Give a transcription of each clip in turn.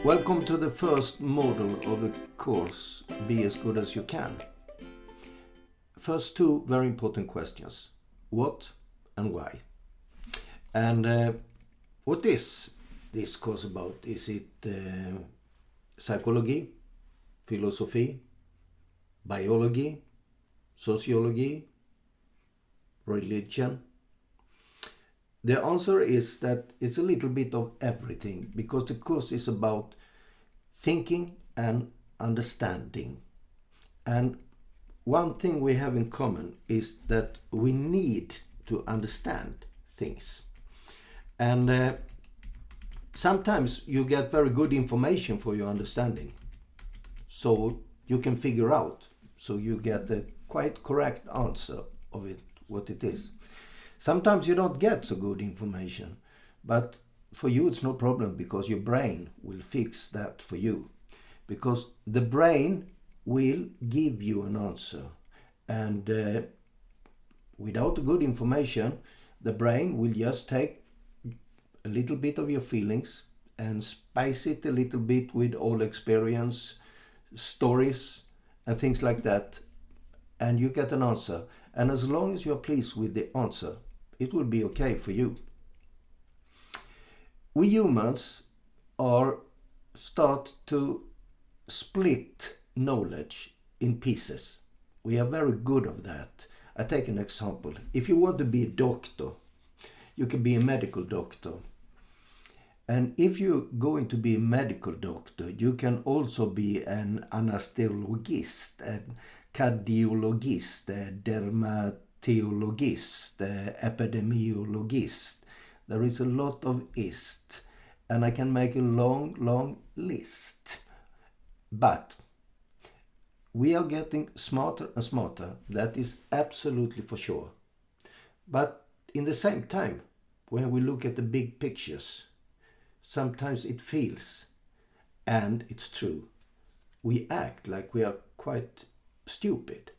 Welcome to the first module of the course Be as Good as You Can. First two very important questions. What and why? And what is this course about? Is it psychology, philosophy, biology, sociology, religion? The answer is that it's a little bit of everything, because the course is about thinking and understanding. And one thing we have in common is that we need to understand things. And sometimes you get very good information for your understanding, so you can figure out, so you get a quite correct answer of it, what it is. Sometimes you don't get so good information, but for you it's no problem, because your brain will fix that for you. Because the brain will give you an answer. And without good information, the brain will just take a little bit of your feelings and spice it a little bit with all experience, stories, and things like that. And you get an answer. And as long as you're pleased with the answer, it will be okay for you. We humans start to split knowledge in pieces. We are very good at that. I take an example. If you want to be a doctor, you can be a medical doctor. And if you're going to be a medical doctor, you can also be an anesthesiologist, a cardiologist, a dermatologist, epidemiologist. There is a lot of ist, and I can make a long list. But we are getting smarter and smarter, that is absolutely for sure. But in the same time, when we look at the big pictures, sometimes it feels, and it's true, we act like we are quite stupid.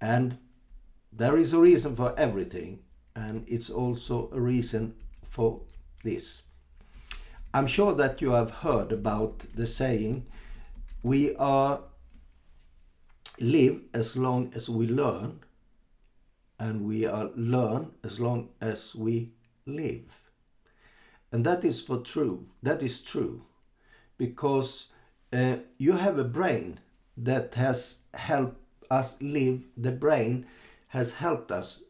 And there is a reason for everything, and it's also a reason for this. I'm sure that you have heard about the saying, we live as long as we learn, and we learn as long as we live. And that is true, because you have a brain that has helped us live. The brain has helped us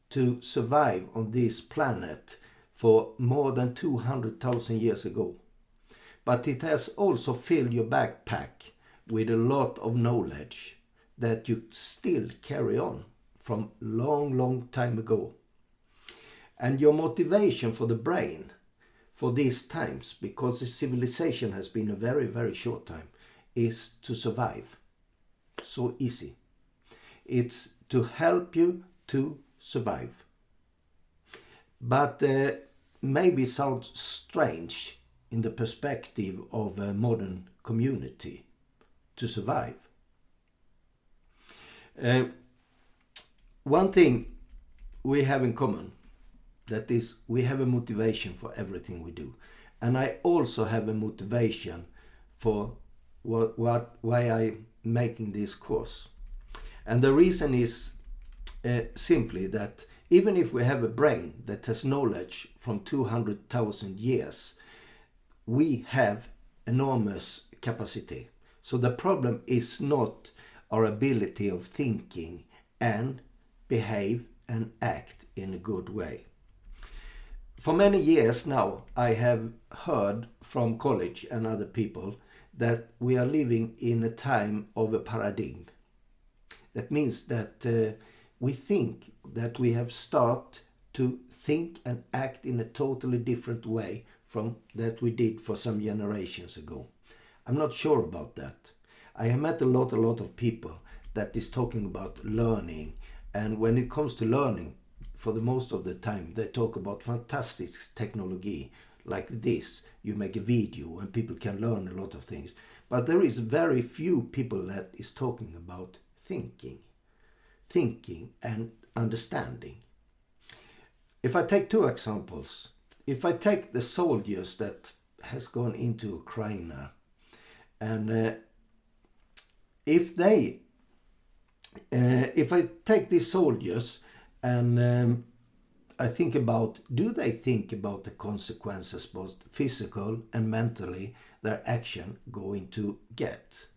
to survive on this planet for more than 200,000 years ago. But it has also filled your backpack with a lot of knowledge that you still carry on from long time ago. And your motivation for the brain for these times, because the civilization has been a very short time, is to survive. So easy. It's to help you to survive. But maybe sounds strange in the perspective of a modern community, to survive. One thing we have in common, that is, we have a motivation for everything we do. And I also have a motivation for why I'm making this course. And the reason is simply that even if we have a brain that has knowledge from 200,000 years, we have enormous capacity. So the problem is not our ability of thinking and behave and act in a good way. For many years now, I have heard from college and other people that we are living in a time of a paradigm. That means that we think that we have started to think and act in a totally different way from that we did for some generations ago. I'm not sure about that. I have met a lot of people that is talking about learning, and when it comes to learning, for the most of the time, they talk about fantastic technology like this. You make a video and people can learn a lot of things. But there is very few people that is talking about thinking and understanding. If I take two examples, if I take the soldiers that has gone into Ukraine, and if I take these soldiers and I think about, do they think about the consequences, both physical and mentally, their action will get?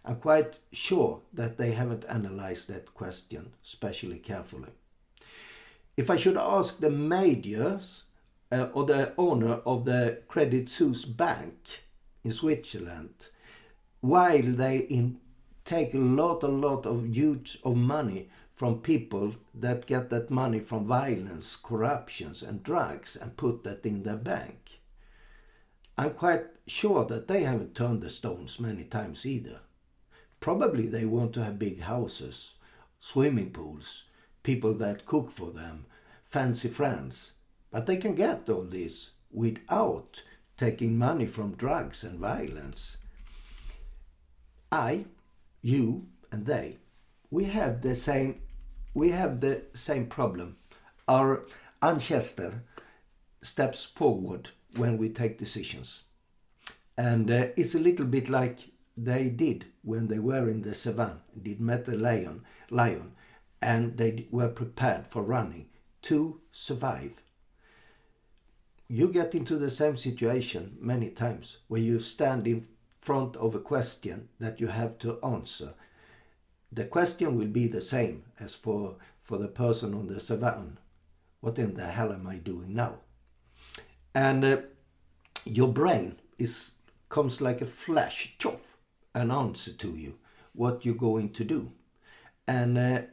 I'm quite sure that they haven't analyzed that question especially carefully. If I should ask the majors or the owner of the Credit Suisse Bank in Switzerland, while they take a lot of huge of money from people that get that money from violence, corruptions and drugs and put that in their bank, I'm quite sure that they haven't turned the stones many times either. Probably they want to have big houses, swimming pools, people that cook for them, fancy friends. But they can get all this without taking money from drugs and violence. I, you and they, we have the same problem. Our ancestor steps forward when we take decisions. And it's a little bit like they did when they were in the savannah, did met a lion, and they were prepared for running to survive. You get into the same situation many times where you stand in front of a question that you have to answer. The question will be the same as for the person on the savannah. What in the hell am I doing now? And your brain comes like a flash, choff, an answer to you, what you're going to do. And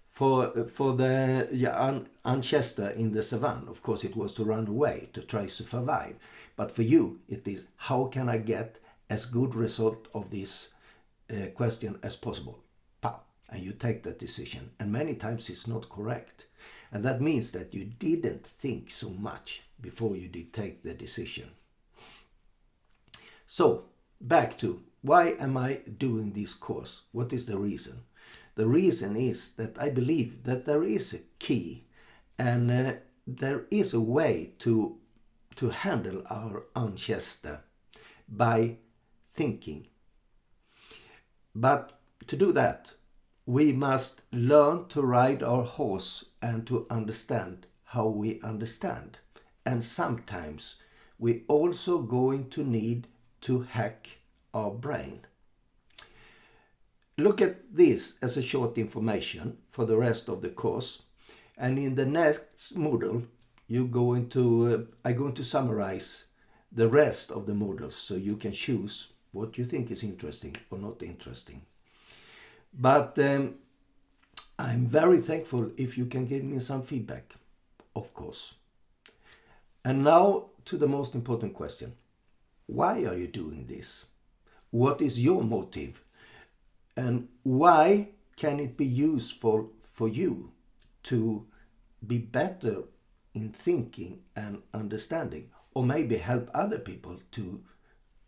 for the ancestor in the savannah, of course, it was to run away, to try to survive. But for you, it is, how can I get as good result of this question as possible? Pow! And you take that decision. And many times it's not correct. And that means that you didn't think so much before you did take the decision. So, back to, why am I doing this course? What is the reason? The reason is that I believe that there is a key and there is a way to handle our ancestor by thinking. But to do that, we must learn to ride our horse and to understand how we understand. And sometimes we also going to need to hack our brain. Look at this as a short information for the rest of the course. And in the next module, I'm going to summarize the rest of the modules so you can choose what you think is interesting or not interesting. But I'm very thankful if you can give me some feedback, of course. And now to the most important question. Why are you doing this? What is your motive? And why can it be useful for you to be better in thinking and understanding? Or maybe help other people to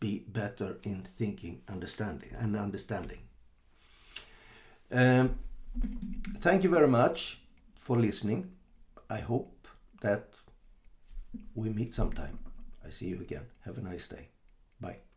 be better in thinking, understanding. Thank you very much for listening. I hope that we meet sometime. I see you again. Have a nice day. Bye.